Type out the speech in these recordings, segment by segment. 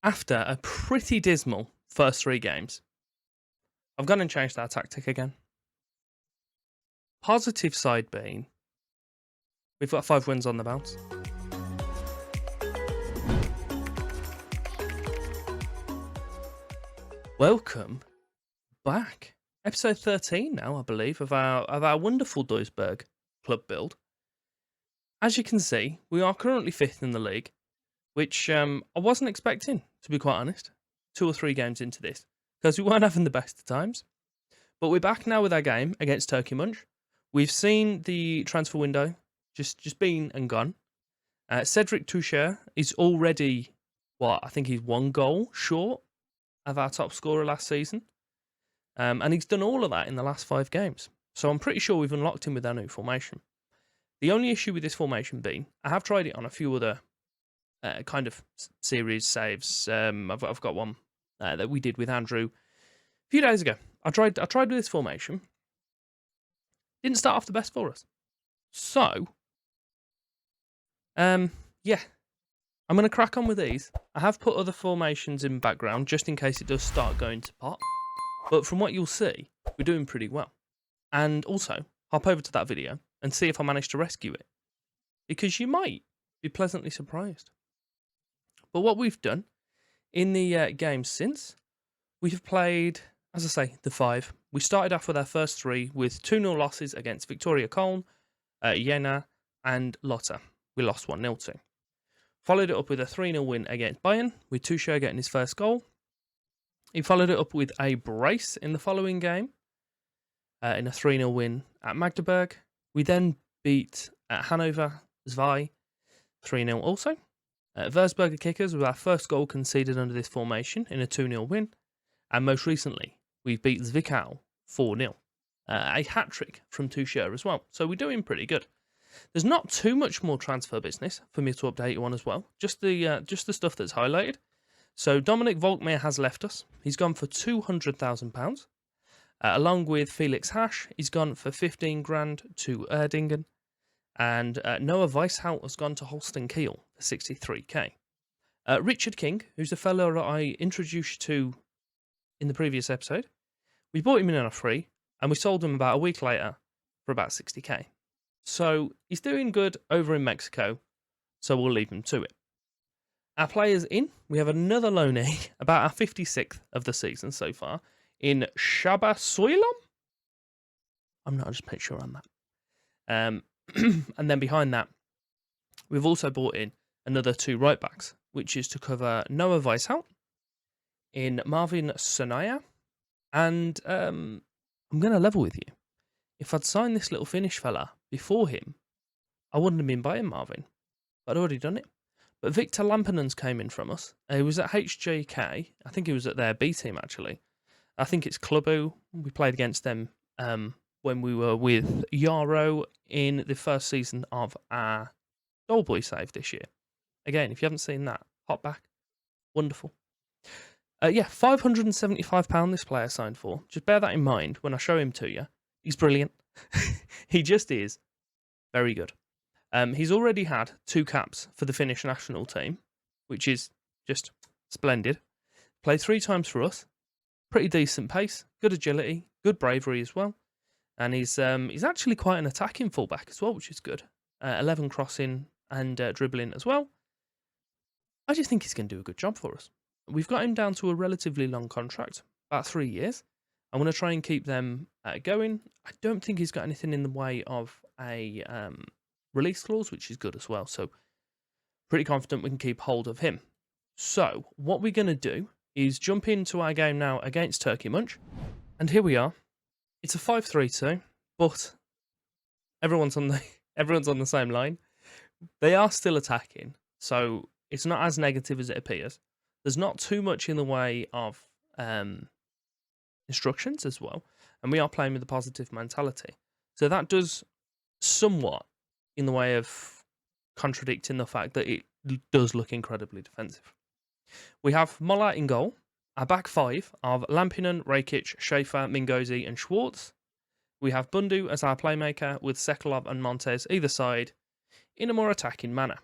After a pretty dismal first three games, I've gone and changed our tactic again. Positive side being, we've got 5 wins on the bounce. Welcome back. Episode 13 now, I believe, of our wonderful Duisburg club build. As you can see, we are currently 5th in the league, which I wasn't expecting, to be quite honest, 2 or 3 games into this, because we weren't having the best of times. But we're back now with our game against Turkey Munch. We've seen the transfer window just been and gone. Cedric Toucher is already, I think he's 1 goal short of our top scorer last season. And he's done all of that in the last 5 games. So I'm pretty sure we've unlocked him with our new formation. The only issue with this formation being, I have tried it on a few other kind of series saves. I've got one that we did with Andrew a few days ago. I tried with this formation. Didn't start off the best for us. So, yeah. I'm going to crack on with these. I have put other formations in background just in case it does start going to pot. But from what you'll see, we're doing pretty well. And also, hop over to that video and see if I manage to rescue it. Because you might be pleasantly surprised. But what we've done in the games since, we have played, as I say, the 5. We started off with our first 3 with 2-0 losses against Victoria Köln, Jena, and Lotte. We lost 1-0 to. Followed it up with a 3-0 win against Bayern, with Toucher getting his first goal. He followed it up with a brace in the following game, in a 3-0 win at Magdeburg. We then beat Hannover Zwei 3-0 also. Würzburger Kickers with our first goal conceded under this formation in a 2-0 win. And most recently, we've beat Zwickau 4-0. A hat-trick from Toucher as well. So we're doing pretty good. There's not too much more transfer business for me to update you on as well. Just the stuff that's highlighted. So Dominic Volkmar has left us. He's gone for £200,000. Along with Felix Hash, he's gone for 15 grand to Erdingen. And Noah Weishout has gone to Holstein Kiel for 63k. Richard King, who's the fellow that I introduced to in the previous episode, we bought him in on a free, and we sold him about a week later for about 60k. So he's doing good over in Mexico, so we'll leave him to it. Our players in, we have another loanee, about our 56th of the season so far, in Shaba Soilom. I'm not just pretty sure on that. And then behind that, we've also brought in another 2 right backs, which is to cover Noah Weishout in Marvin Sonaya. And I'm going to level with you. If I'd signed this little Finnish fella before him, I wouldn't have been buying Marvin. I'd already done it. But Victor Lampinen's came in from us. He was at HJK. I think he was at their B team, actually. I think it's Clubu. We played against them when we were with Yarrow in the first season of our Doleboy Series this year. Again, if you haven't seen that, hop back. Wonderful. £575 this player signed for. Just bear that in mind when I show him to you. He's brilliant. He just is very good. He's already had 2 caps for the Finnish national team, which is just splendid. Played 3 times for us. Pretty decent pace, good agility, good bravery as well. And he's actually quite an attacking fullback as well, which is good. 11 crossing and dribbling as well. I just think he's going to do a good job for us. We've got him down to a relatively long contract, about 3 years. I'm going to try and keep them going. I don't think he's got anything in the way of a release clause, which is good as well. So pretty confident we can keep hold of him. So what we're going to do is jump into our game now against Turkey Munch. And here we are. It's a 5-3-2, but everyone's on the same line. They are still attacking, so it's not as negative as it appears. There's not too much in the way of instructions as well, and we are playing with a positive mentality. So that does somewhat in the way of contradicting the fact that it does look incredibly defensive. We have Molla in goal. Our back 5 of Lampinen, Rakic, Schaefer, Mingozi and Schwartz. We have Bundu as our playmaker with Sekulov and Montes either side in a more attacking manner.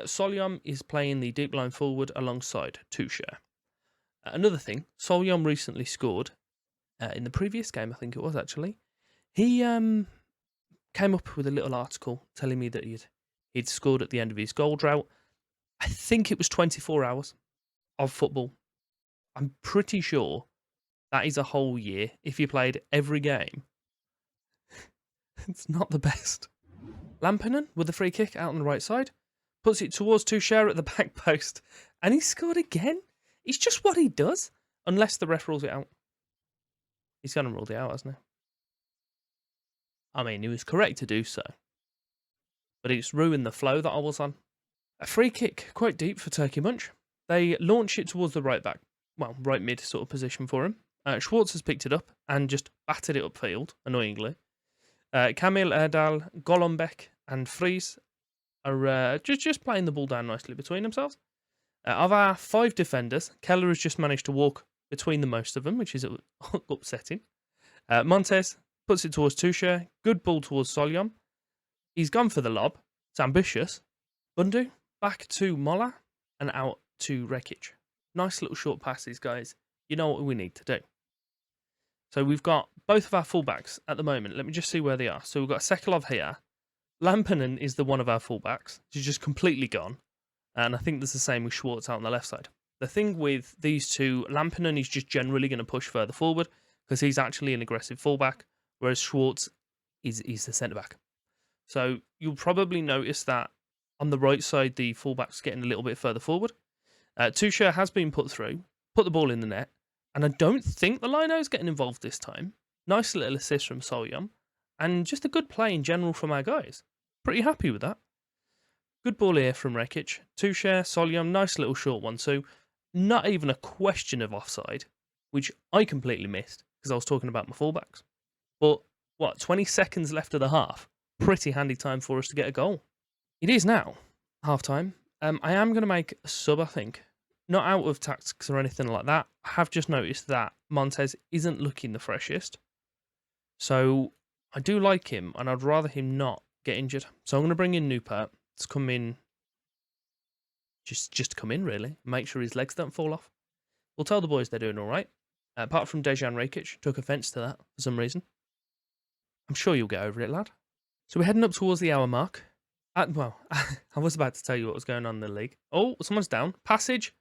Solyom is playing the deep line forward alongside Tuchel. Another thing, Solyom recently scored in the previous game, I think it was actually. He came up with a little article telling me that he'd scored at the end of his goal drought. I think it was 24 hours of football. I'm pretty sure that is a whole year if you played every game. It's not the best. Lampinen with the free kick out on the right side. Puts it towards Tuchel at the back post. And he scored again. It's just what he does. Unless the ref rules it out. He's going to rule it out, hasn't he? I mean, he was correct to do so. But it's ruined the flow that I was on. A free kick, quite deep for Turkey Munch. They launch it towards the right back. Well, right mid sort of position for him. Schwartz has picked it up and just battered it upfield, annoyingly. Kamil Erdal, Golombek and Fries are just playing the ball down nicely between themselves. Of our 5 defenders, Keller has just managed to walk between the most of them, which is upsetting. Montes puts it towards Tuchel. Good ball towards Solyom. He's gone for the lob. It's ambitious. Bundu back to Mola and out to Rekic. Nice little short passes, guys. You know what we need to do. So we've got both of our fullbacks at the moment. Let me just see where they are. So we've got Sekulov here. Lampinen is the one of our fullbacks. He's just completely gone. And I think there's the same with Schwartz out on the left side. The thing with these two, Lampinen is just generally going to push further forward because he's actually an aggressive fullback, whereas Schwartz is the centre-back. So you'll probably notice that on the right side, the fullback's getting a little bit further forward. Tuchel has been put through, put the ball in the net, and I don't think the Lino's getting involved this time. Nice little assist from Solyom, and just a good play in general from our guys. Pretty happy with that. Good ball here from Rekic. Tuchel, Solyom, nice little short one too. Not even a question of offside, which I completely missed because I was talking about my fullbacks. But, 20 seconds left of the half? Pretty handy time for us to get a goal. It is now half-time. I am going to make a sub, I think. Not out of tactics or anything like that. I have just noticed that Montes isn't looking the freshest. So I do like him, and I'd rather him not get injured. So I'm going to bring in Nupert to come in. Just come in, really. Make sure his legs don't fall off. We'll tell the boys they're doing all right. Apart from Dejan Rekic, took offence to that for some reason. I'm sure you'll get over it, lad. So we're heading up towards the hour mark. I was about to tell you what was going on in the league. Oh, someone's down. Passage.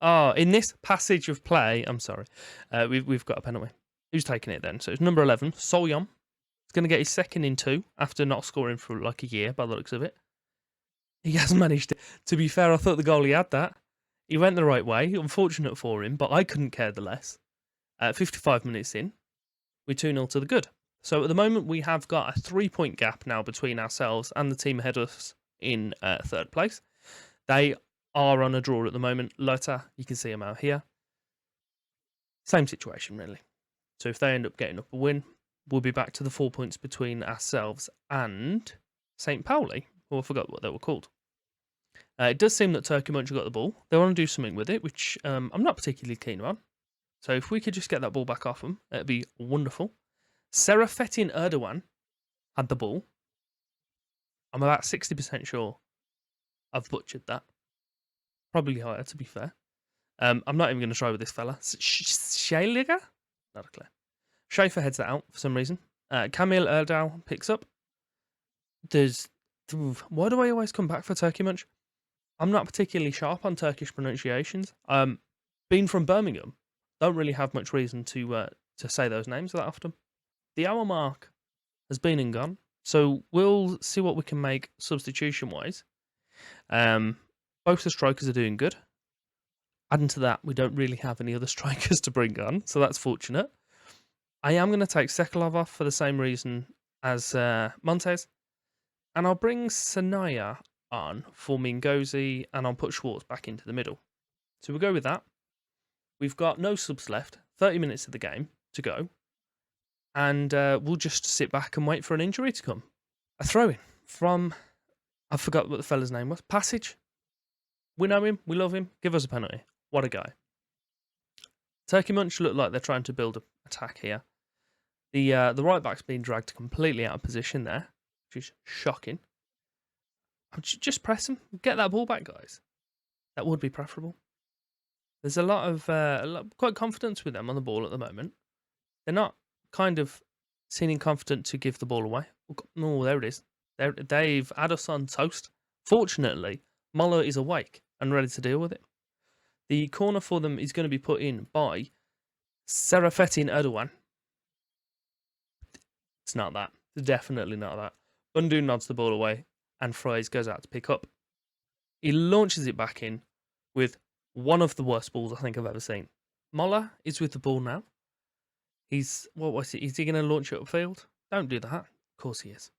Oh, in this passage of play, I'm sorry, we've got a penalty. Who's taking it then? So it's number 11, Solyom. He's going to get his second in 2 after not scoring for like a year by the looks of it. He has managed it. To be fair, I thought the goalie had that. He went the right way. Unfortunate for him, but I couldn't care the less. 55 minutes in, we're 2-0 to the good. So at the moment, we have got a 3-point gap now between ourselves and the team ahead of us in 3rd place. They are on a draw at the moment. Lota, you can see them out here. Same situation, really. So if they end up getting up a win, we'll be back to the 4 points between ourselves and St. Pauli. Well, I forgot what they were called. It does seem that Turkey Munch got the ball. They want to do something with it, which I'm not particularly keen on. So if we could just get that ball back off them, it'd be wonderful. Serafettin Erdogan had the ball. I'm about 60% sure I've butchered that. Probably higher, to be fair. I'm not even going to try with this fella. Shaliga? Not a clue. Schaefer heads that out for some reason. Kamil Erdal picks up. Why do I always come back for Turkey Munch? I'm not particularly sharp on Turkish pronunciations. Being from Birmingham, don't really have much reason to say those names that often. The hour mark has been and gone, so we'll see what we can make substitution-wise. Both the strikers are doing good. Adding to that, we don't really have any other strikers to bring on, so that's fortunate. I am going to take Sekulov off for the same reason as Montes, and I'll bring Sanaya on for Mingozi, and I'll put Schwartz back into the middle. So we'll go with that. We've got no subs left, 30 minutes of the game to go. And we'll just sit back and wait for an injury to come. A throw-in from, I forgot what the fella's name was, Passage. We know him, we love him, give us a penalty. What a guy. Turkey Munch look like they're trying to build an attack here. The right back's being dragged completely out of position there, which is shocking. Just press them. Get that ball back, guys. That would be preferable. There's a lot of quite confidence with them on the ball at the moment. They're not kind of seeming confident to give the ball away. Oh, there it is. They've had us on toast. Fortunately, Muller is awake and ready to deal with it. The corner for them is going to be put in by Serafetin Erdogan. It's not that. It's definitely not that. Bundu nods the ball away, and Fries goes out to pick up. He launches it back in with one of the worst balls I think I've ever seen. Muller is with the ball now. Is he going to launch it upfield? Don't do that. Of course he is.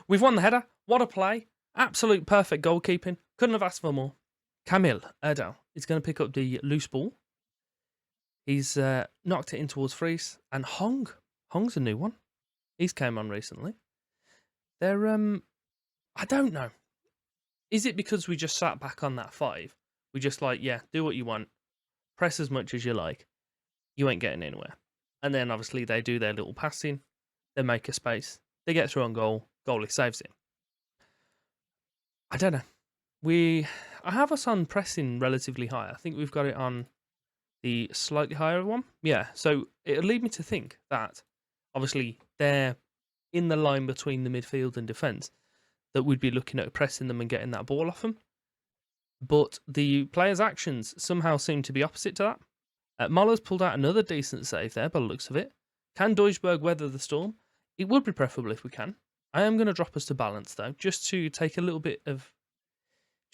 We've won the header. What a play. Absolute perfect goalkeeping. Couldn't have asked for more. Kamil Erdal is going to pick up the loose ball. He's knocked it in towards Fries. And Hong's a new one. He's came on recently. They're, I don't know. Is it because we just sat back on that 5? We just do what you want. Press as much as you like. You ain't getting anywhere. And then obviously they do their little passing. They make a space. They get through on goal. Goalie saves it. I don't know. I have us on pressing relatively high. I think we've got it on the slightly higher one. Yeah, so it'll lead me to think that obviously they're in the line between the midfield and defence, that we'd be looking at pressing them and getting that ball off them. But the players' actions somehow seem to be opposite to that. Muller's pulled out another decent save there by the looks of it. Can Duisburg weather the storm? It would be preferable if we can. I am going to drop us to balance though, just to take a little bit of,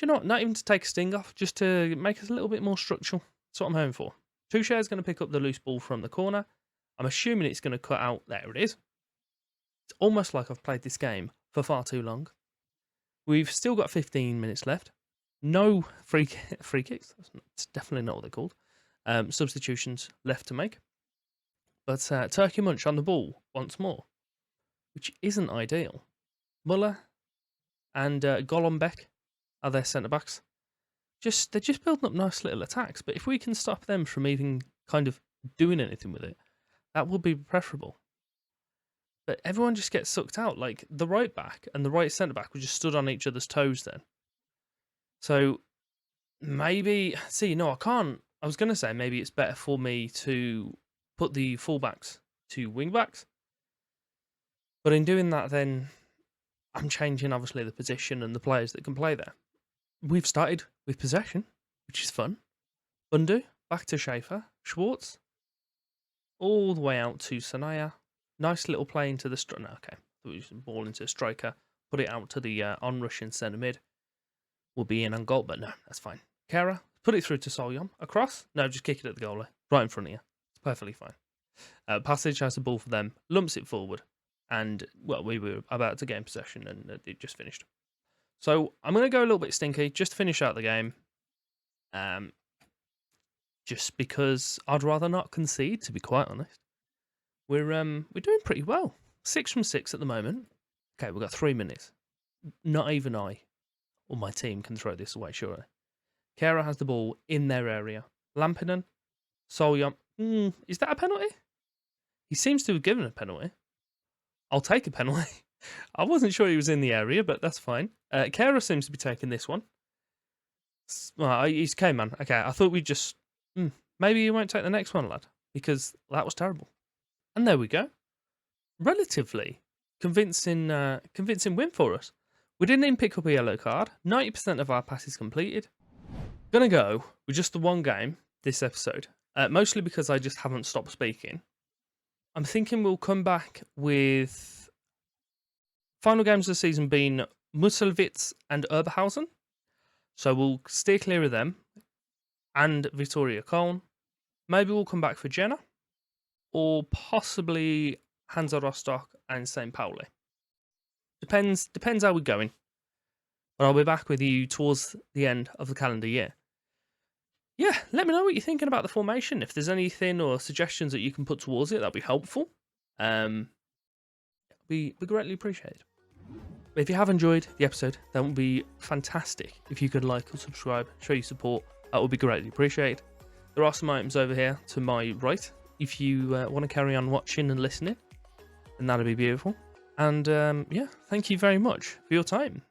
not even to take a sting off, just to make us a little bit more structural. That's what I'm hoping for. Touche's going to pick up the loose ball from the corner. I'm assuming it's going to cut out. There it is. It's almost like I've played this game for far too long. We've still got 15 minutes left. No free kicks. That's definitely not what they're called. Substitutions left to make. But Turkey Munch on the ball once more, which isn't ideal. Muller and Golombek are their centre-backs. They're just building up nice little attacks, but if we can stop them from even kind of doing anything with it, that would be preferable. But everyone just gets sucked out. Like, the right back and the right centre-back were just stood on each other's toes then. So, maybe... I can't... I was going to say maybe it's better for me to put the fullbacks to wing-backs. But in doing that, then, I'm changing, obviously, the position and the players that can play there. We've started with possession, which is fun. Bundu, back to Schaefer. Schwartz, all the way out to Sanaya. Nice little play into the striker. No, okay. Ball into striker. Put it out to the on-rushing centre mid. Will be in on goal, but no, that's fine. Kara, put it through to Solyom. Across? No, just kick it at the goalie. Right in front of you. It's perfectly fine. Passage has the ball for them. Lumps it forward. And, well, we were about to gain possession and it just finished. So, I'm going to go a little bit stinky just to finish out the game. Just because I'd rather not concede, to be quite honest. We're doing pretty well. 6 from 6 at the moment. Okay, we've got 3 minutes. Not even I or my team can throw this away, surely. Kara has the ball in their area. Lampinen, Solyom. Is that a penalty? He seems to have given a penalty. I'll take a penalty. I wasn't sure he was in the area, but that's fine. Kara seems to be taking this one. Well, he's K-man. Okay, I thought we'd just... maybe you won't take the next one, lad, because that was terrible. And there we go. Relatively convincing win for us. We didn't even pick up a yellow card. 90% of our passes completed. Gonna go with just the one game this episode, mostly because I just haven't stopped speaking. I'm thinking we'll come back with final games of the season being Musselwitz and Oberhausen. So we'll steer clear of them and Victoria Köln. Maybe we'll come back for Jena. Or possibly Hansa Rostock and St. Pauli. Depends how we're going. But I'll be back with you towards the end of the calendar year. Yeah, let me know what you're thinking about the formation. If there's anything or suggestions that you can put towards it, that'll be helpful. We greatly appreciate it. But if you have enjoyed the episode, that would be fantastic. If you could like or subscribe, show your support, that would be greatly appreciated. There are some items over here to my right. If you want to carry on watching and listening, then that'd be beautiful. And yeah, thank you very much for your time.